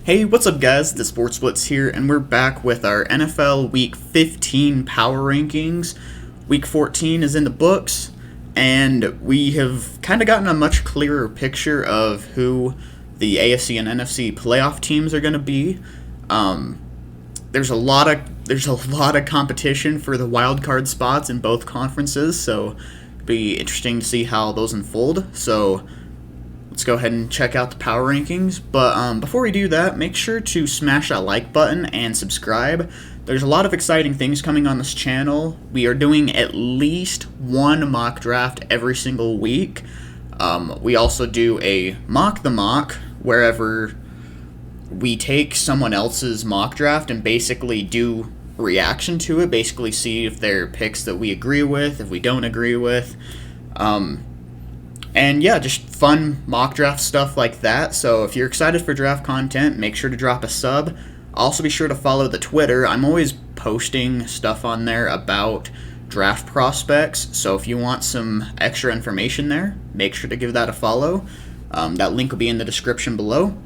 Hey, what's up, guys? The Sports Blitz here, and we're back with our NFL Week 15 power rankings. Week 14 is in the books, and we have kind of gotten a much clearer picture of who the AFC and NFC playoff teams are going to be. There's a lot of competition for the wild card spots in both conferences, so it'll be interesting to see how those unfold. So let's go ahead and check out the power rankings. But before we do that, make sure to smash that like button and subscribe. There's a lot of exciting things coming on this channel. We are doing at least one mock draft every single week. We also do a mock the mock, wherever we take someone else's mock draft and basically do reaction to it, basically see if they're picks that we agree with, if we don't agree with. And yeah, just fun mock draft stuff like that. So if you're excited for draft content, make sure to drop a sub. Also be sure to follow the Twitter. I'm always posting stuff on there about draft prospects. So if you want some extra information there, make sure to give that a follow. That link will be in the description below.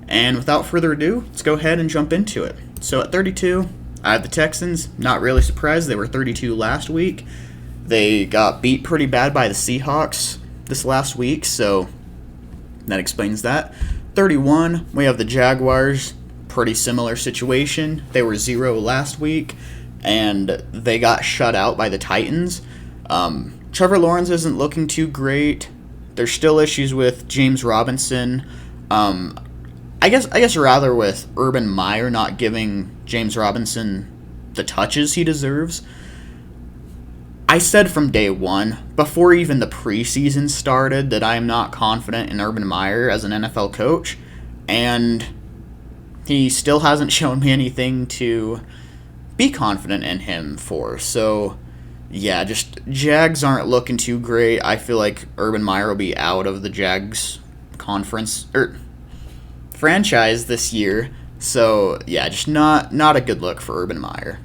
And without further ado, let's go ahead and jump into it. So at 32, I have the Texans. Not really surprised. They were 32 last week. They got beat pretty bad by the Seahawks this last week, so that explains that. 31, we have the Jaguars. Pretty similar situation. They were 0 last week, and they got shut out by the Titans. Trevor Lawrence isn't looking too great. There's still issues with James Robinson. I guess rather with Urban Meyer not giving James Robinson the touches he deserves. I said from day one, before even the preseason started, that I am not confident in Urban Meyer as an NFL coach, and he still hasn't shown me anything to be confident in him for. So, yeah, just Jags aren't looking too great. I feel like Urban Meyer will be out of the Jags franchise this year. So, yeah, just not a good look for Urban Meyer.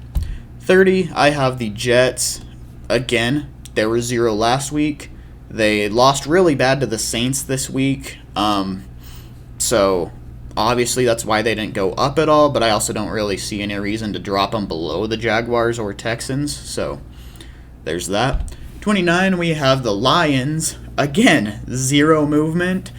30, I have the Jets. Again, they were 0 last week. They lost really bad to the Saints this week. So obviously that's why they didn't go up at all, but I also don't really see any reason to drop them below the Jaguars or Texans. So there's that. 29, we have the Lions. Again, 0 movement.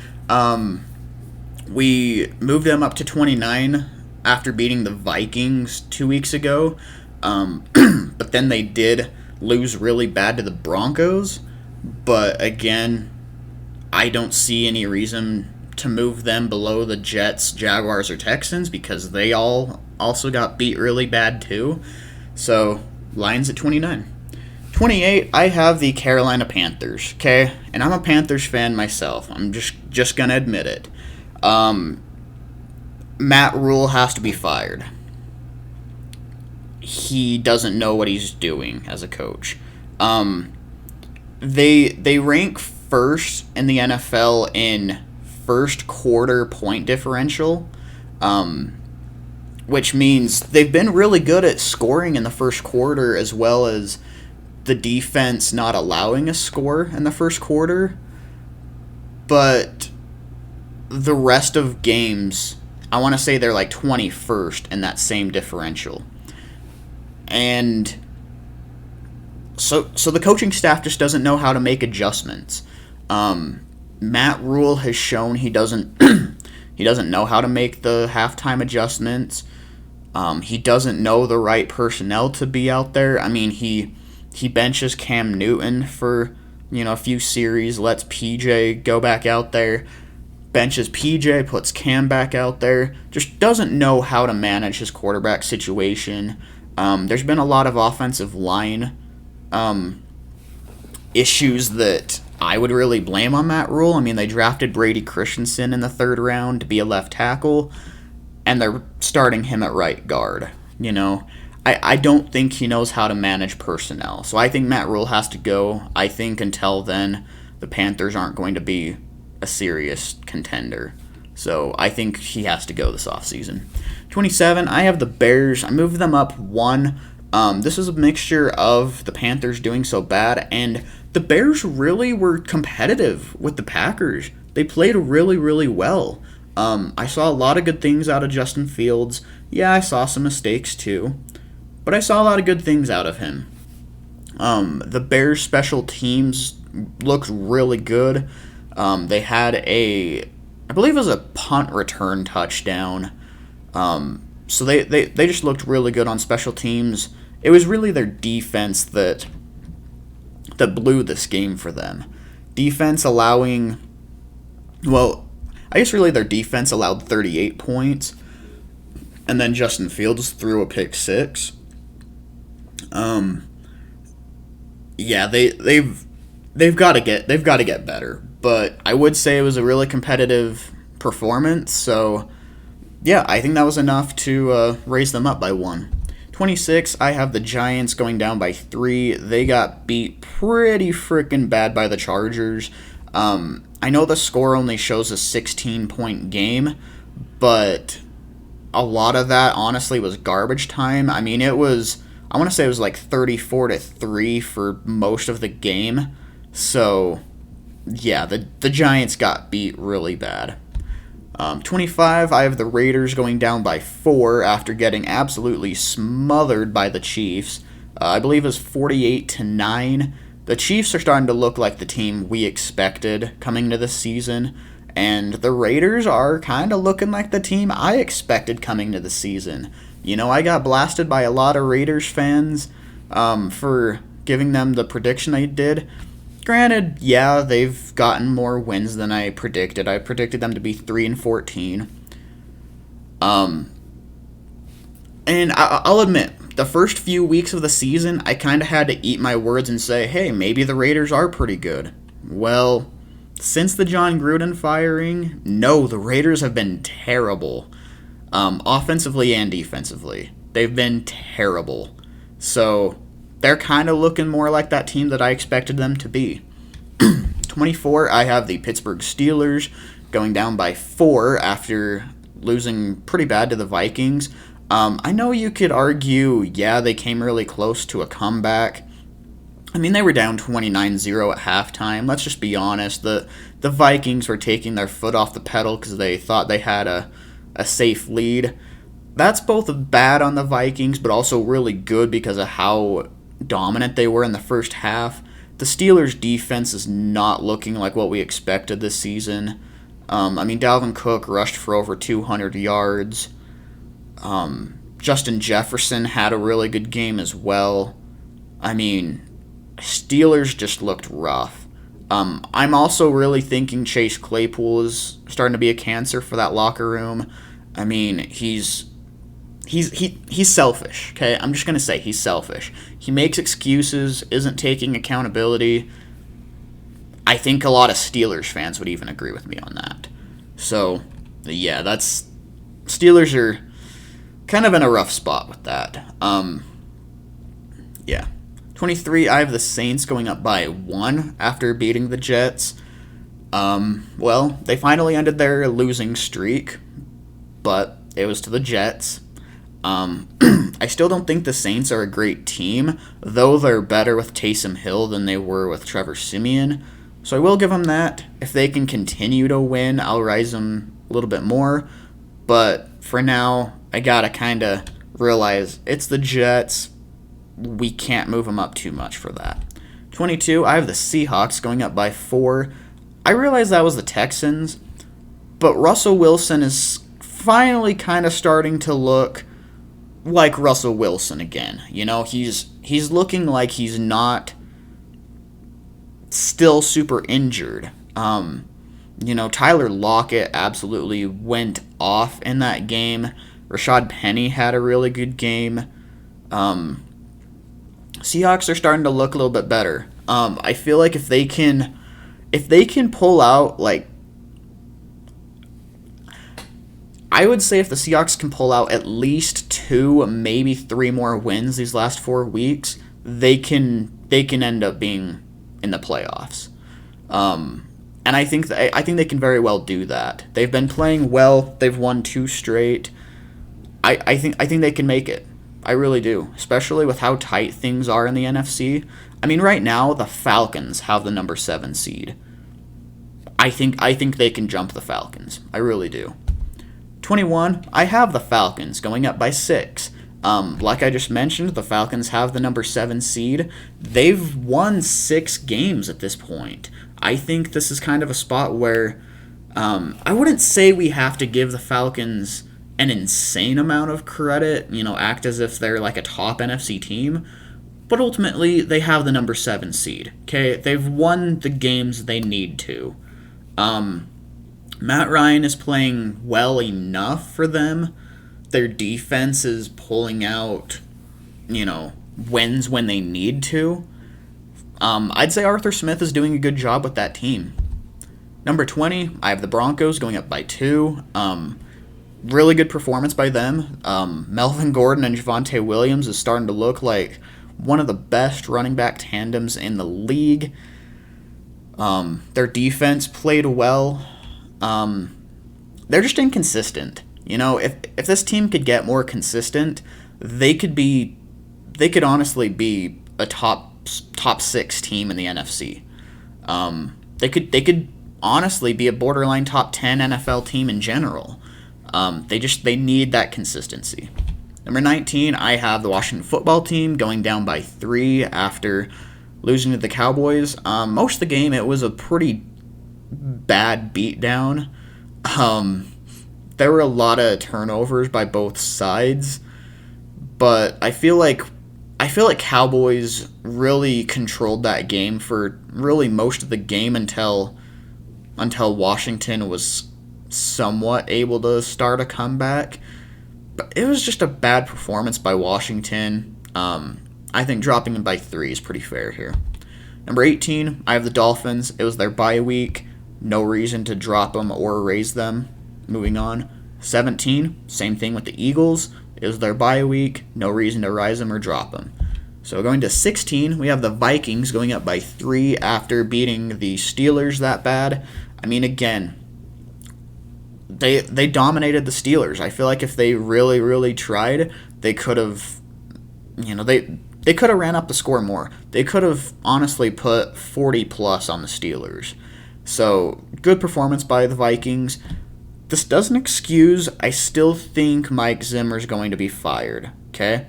We moved them up to 29 after beating the Vikings 2 weeks ago. But then they did lose really bad to the Broncos, but again, I don't see any reason to move them below the Jets, Jaguars, or Texans because they all also got beat really bad too. So, Lions at 29. 28, I have the Carolina Panthers, okay? And I'm a Panthers fan myself. I'm just gonna admit it. Matt Rule has to be fired. He doesn't know what he's doing as a coach. They rank first in the NFL in first quarter point differential, which means they've been really good at scoring in the first quarter as well as the defense not allowing a score in the first quarter. But the rest of games, I want to say they're like 21st in that same differential. And so the coaching staff just doesn't know how to make adjustments. Matt Rule has shown he doesn't know how to make the halftime adjustments. He doesn't know the right personnel to be out there. I mean, he benches Cam Newton for a few series, lets PJ go back out there, benches PJ, puts Cam back out there. Just doesn't know how to manage his quarterback situation. There's been a lot of offensive line issues that I would really blame on Matt Rule. I mean, they drafted Brady Christensen in the 3rd round to be a left tackle, and they're starting him at right guard. I don't think he knows how to manage personnel. So I think Matt Rule has to go. I think until then, the Panthers aren't going to be a serious contender. So I think he has to go this offseason. 27, I have the Bears. I moved them up 1. This was a mixture of the Panthers doing so bad, and the Bears really were competitive with the Packers. They played really, really well. I saw a lot of good things out of Justin Fields. Yeah, I saw some mistakes too, but I saw a lot of good things out of him. The Bears' special teams looked really good. They had I believe it was a punt return touchdown. So they just looked really good on special teams. It was really their defense that blew this game for them. Defense allowing, well, I guess really their defense allowed 38 points, and then Justin Fields threw a pick six. Yeah, they've got to get better, but I would say it was a really competitive performance. So yeah, I think that was enough to raise them up by 1. 26, I have the Giants going down by 3. They got beat pretty freaking bad by the Chargers. I know the score only shows a 16-point game, but a lot of that honestly was garbage time. I mean, I want to say it was like 34-3 for most of the game. So yeah, the Giants got beat really bad. 25, I have the Raiders going down by 4 after getting absolutely smothered by the Chiefs. I believe it was 48-9. The Chiefs are starting to look like the team we expected coming to this season, and the Raiders are kind of looking like the team I expected coming to the season. You know, I got blasted by a lot of Raiders fans for giving them the prediction I did. Granted, yeah, they've gotten more wins than I predicted. I predicted them to be 3-14. And I'll admit, the first few weeks of the season, I kind of had to eat my words and say, hey, maybe the Raiders are pretty good. Well, since the John Gruden firing, no, the Raiders have been terrible. Offensively and defensively. They've been terrible. So they're kind of looking more like that team that I expected them to be. 24, I have the Pittsburgh Steelers going down by 4 after losing pretty bad to the Vikings. I know you could argue, yeah, they came really close to a comeback. I mean, they were down 29-0 at halftime. Let's just be honest. The Vikings were taking their foot off the pedal because they thought they had a safe lead. That's both bad on the Vikings, but also really good because of how dominant they were in the first half. The Steelers' defense is not looking like what we expected this season. I mean, Dalvin Cook rushed for over 200 yards. Justin Jefferson had a really good game as well. I mean, Steelers just looked rough. I'm also really thinking Chase Claypool is starting to be a cancer for that locker room. I mean, he's selfish, okay? I'm just going to say he's selfish. He makes excuses, isn't taking accountability. I think a lot of Steelers fans would even agree with me on that. So, yeah, Steelers are kind of in a rough spot with that. Yeah. 23, I have the Saints going up by 1 after beating the Jets. Well, they finally ended their losing streak, but it was to the Jets. I still don't think the Saints are a great team, though they're better with Taysom Hill than they were with Trevor Siemian. So I will give them that. If they can continue to win, I'll rise them a little bit more. But for now, I gotta kind of realize it's the Jets. We can't move them up too much for that. 22, I have the Seahawks going up by 4. I realize that was the Texans, but Russell Wilson is finally kind of starting to look like Russell Wilson again. You know, he's looking like he's not still super injured. You know, Tyler Lockett absolutely went off in that game. Rashad Penny had a really good game. Seahawks are starting to look a little bit better. I feel like if they can pull out, like, I would say if the Seahawks can pull out at least 2, maybe 3 more wins these last 4 weeks, they can end up being in the playoffs. And I think they can very well do that. They've been playing well. They've won 2 straight. I think they can make it. I really do, especially with how tight things are in the NFC. I mean, right now the Falcons have the number 7 seed. I think they can jump the Falcons. I really do. 21, I have the Falcons going up by 6. Like I just mentioned, the Falcons have the number 7 seed. They've won 6 games at this point. I think this is kind of a spot where I wouldn't say we have to give the Falcons an insane amount of credit, act as if they're like a top NFC team, but ultimately they have the number 7 seed. Okay, they've won the games they need to. Matt Ryan is playing well enough for them. Their defense is pulling out, wins when they need to. I'd say Arthur Smith is doing a good job with that team. Number 20, I have the Broncos going up by 2. Really good performance by them. Melvin Gordon and Javonte Williams is starting to look like one of the best running back tandems in the league. Their defense played well. They're just inconsistent. If this team could get more consistent, they could honestly be a top 6 team in the NFC. They could honestly be a borderline top 10 NFL team in general. They need that consistency. Number 19, I have the Washington football team going down by 3 after losing to the Cowboys. Most of the game, it was a pretty bad beatdown. There were a lot of turnovers by both sides, but I feel like Cowboys really controlled that game for really most of the game until Washington was somewhat able to start a comeback. But it was just a bad performance by Washington. I think dropping them by 3 is pretty fair here. Number 18, I have the Dolphins. It was their bye week. No reason to drop them or raise them. Moving on. 17, same thing with the Eagles. It was their bye week. No reason to rise them or drop them. So going to 16, we have the Vikings going up by 3 after beating the Steelers that bad. I mean, again, they dominated the Steelers. I feel like if they really, really tried, they could have, they could have ran up the score more. They could have honestly put 40 plus on the Steelers. So good performance by the Vikings. This doesn't excuse, I still think Mike Zimmer's going to be fired, okay?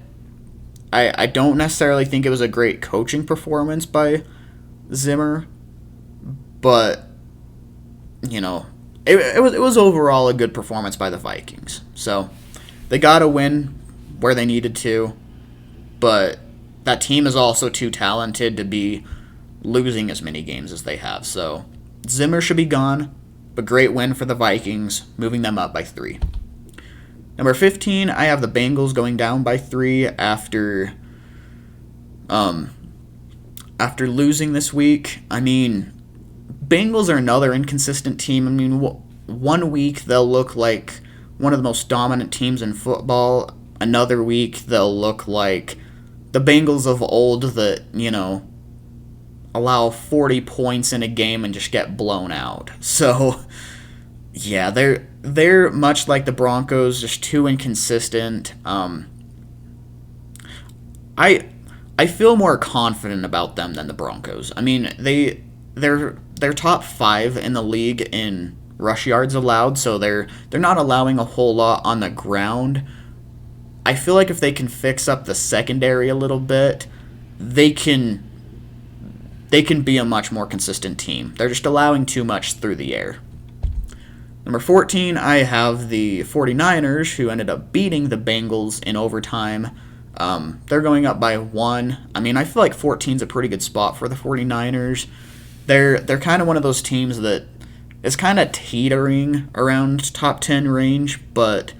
I don't necessarily think it was a great coaching performance by Zimmer, but, it was overall a good performance by the Vikings. So they got to win where they needed to, but that team is also too talented to be losing as many games as they have. So Zimmer should be gone. But great win for the Vikings, moving them up by 3. Number 15, I have the Bengals going down by 3 after losing this week. I mean, Bengals are another inconsistent team. I mean, one week they'll look like one of the most dominant teams in football. Another week they'll look like the Bengals of old that, allow 40 points in a game and just get blown out. So, yeah, they're much like the Broncos, just too inconsistent. I feel more confident about them than the Broncos. I mean, they're top 5 in the league in rush yards allowed, so they're not allowing a whole lot on the ground. I feel like if they can fix up the secondary a little bit, they can be a much more consistent team. They're just allowing too much through the air. Number 14, I have the 49ers, who ended up beating the Bengals in overtime. They're going up by 1. I mean, I feel like 14 is a pretty good spot for the 49ers. They're kind of one of those teams that is kind of teetering around top 10 range, but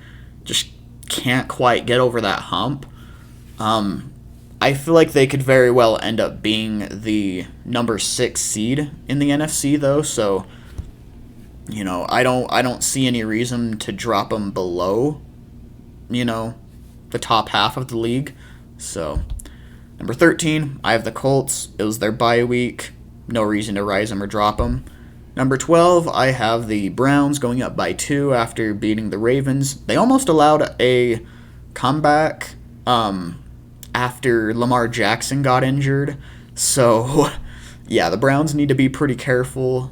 just can't quite get over that hump. I feel like they could very well end up being the number 6 seed in the NFC, though. So, I don't see any reason to drop them below, the top half of the league. So, number 13, I have the Colts. It was their bye week. No reason to rise them or drop them. Number 12, I have the Browns going up by 2 after beating the Ravens. They almost allowed a comeback after Lamar Jackson got injured. So, yeah, the Browns need to be pretty careful.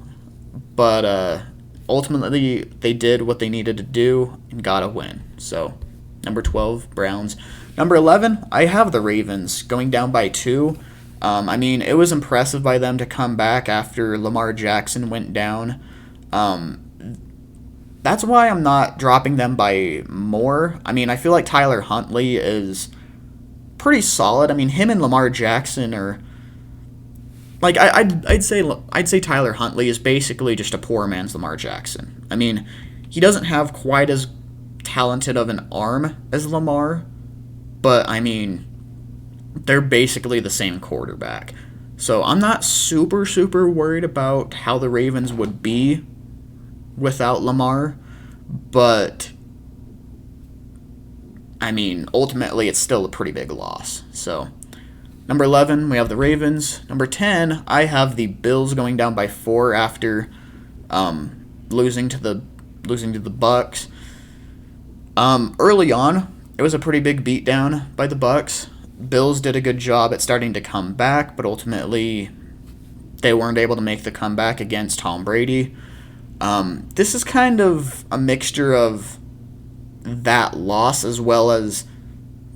But, ultimately, they did what they needed to do and got a win. So, number 12, Browns. Number 11, I have the Ravens going down by 2. I mean, it was impressive by them to come back after Lamar Jackson went down. That's why I'm not dropping them by more. I mean, I feel like Tyler Huntley is pretty solid. I mean, him and Lamar Jackson are like I'd say Tyler Huntley is basically just a poor man's Lamar Jackson. I mean, he doesn't have quite as talented of an arm as Lamar, but I mean, they're basically the same quarterback. So I'm not super worried about how the Ravens would be without Lamar, but I mean, ultimately it's still a pretty big loss. So number 11, we have the Ravens. Number 10, I have the Bills going down by 4 after losing to the Bucs. Early on, it was a pretty big beatdown by the Bucs. Bills did a good job at starting to come back, but ultimately they weren't able to make the comeback against Tom Brady. This is kind of a mixture of that loss as well as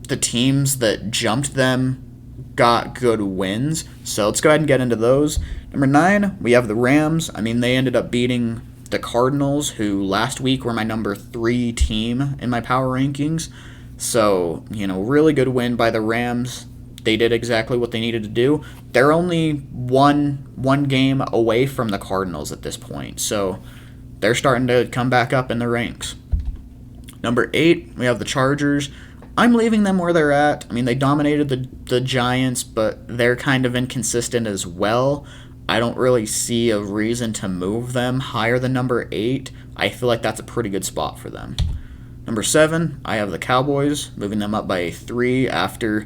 the teams that jumped them got good wins. So let's go ahead and get into those. Number 9, we have the Rams. I mean, they ended up beating the Cardinals, who last week were my number 3 team in my power rankings. So, really good win by the Rams. They did exactly what they needed to do. They're only one game away from the Cardinals at this point, so they're starting to come back up in the ranks. Number 8, we have the Chargers. I'm leaving them where they're at. I mean, they dominated the Giants, but they're kind of inconsistent as well. I don't really see a reason to move them higher than number 8. I feel like that's a pretty good spot for them. Number 7, I have the Cowboys, moving them up by 3 after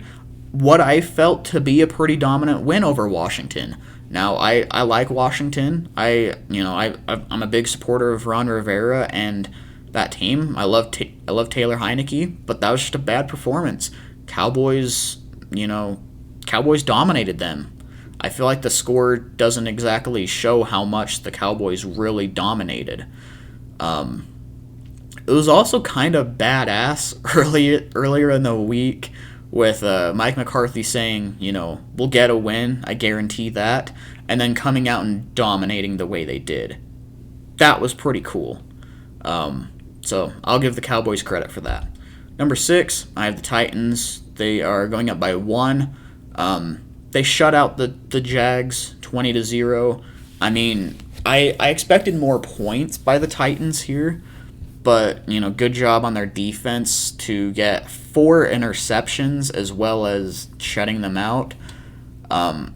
what I felt to be a pretty dominant win over Washington. Now, I like Washington. I'm a big supporter of Ron Rivera and that team. I love Taylor Heineke, but that was just a bad performance. Cowboys dominated them. I feel like the score doesn't exactly show how much the Cowboys really dominated. It was also kind of badass earlier in the week with Mike McCarthy saying, we'll get a win, I guarantee that, and then coming out and dominating the way they did. That was pretty cool. So I'll give the Cowboys credit for that. Number 6, I have the Titans. They are going up by 1. They shut out the Jags 20-0. I mean, I expected more points by the Titans here, but, good job on their defense to get 4 interceptions as well as shutting them out. I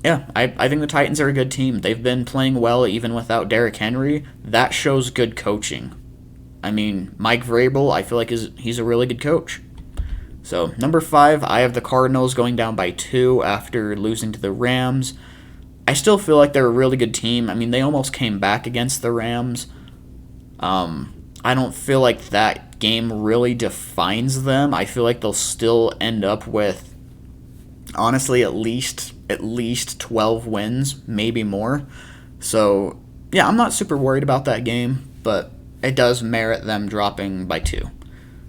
think the Titans are a good team. They've been playing well even without Derrick Henry. That shows good coaching. I mean, Mike Vrabel, I feel like he's a really good coach. So, number 5, I have the Cardinals going down by 2 after losing to the Rams. I still feel like they're a really good team. I mean, they almost came back against the Rams. I don't feel like that game really defines them. I feel like they'll still end up with, honestly, at least 12 wins, maybe more. So, yeah, I'm not super worried about that game, but it does merit them dropping by 2.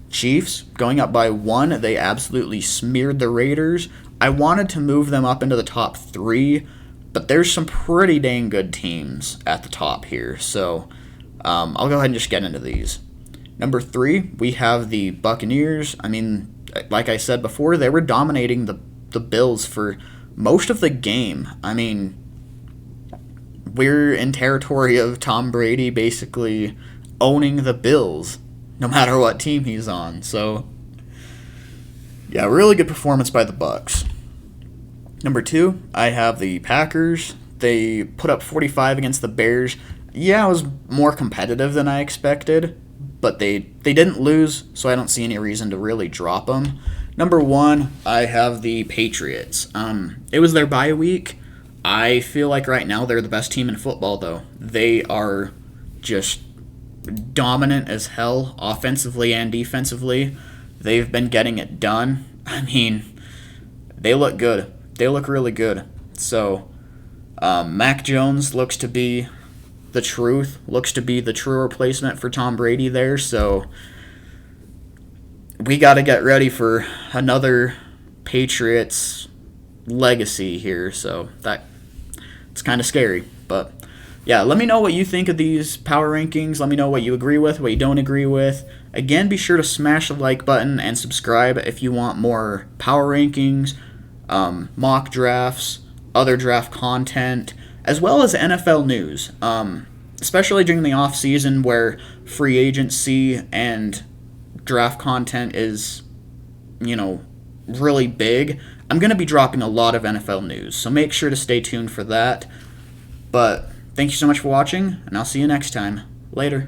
Chiefs, going up by 1, they absolutely smeared the Raiders. I wanted to move them up into the top 3, but there's some pretty dang good teams at the top here, so I'll go ahead and just get into these. Number 3, we have the Buccaneers. I mean, like I said before, they were dominating the Bills for most of the game. I mean, we're in territory of Tom Brady basically owning the Bills, no matter what team he's on. So, yeah, really good performance by the Bucs. Number 2, I have the Packers. They put up 45 against the Bears. Yeah, it was more competitive than I expected, but they didn't lose, so I don't see any reason to really drop them. Number 1, I have the Patriots. It was their bye week. I feel like right now they're the best team in football, though. They are just dominant as hell, offensively and defensively. They've been getting it done. I mean, they look good. They look really good. So, Mac Jones looks to be the truth. Looks to be the true replacement for Tom Brady there. So we got to get ready for another Patriots legacy here. So it's kind of scary. But yeah, let me know what you think of these power rankings. Let me know what you agree with, what you don't agree with. Again, be sure to smash the like button and subscribe if you want more power rankings, mock drafts, other draft content, as well as NFL news, especially during the off season where free agency and draft content is, really big. I'm going to be dropping a lot of NFL news, so make sure to stay tuned for that. But thank you so much for watching, and I'll see you next time. Later.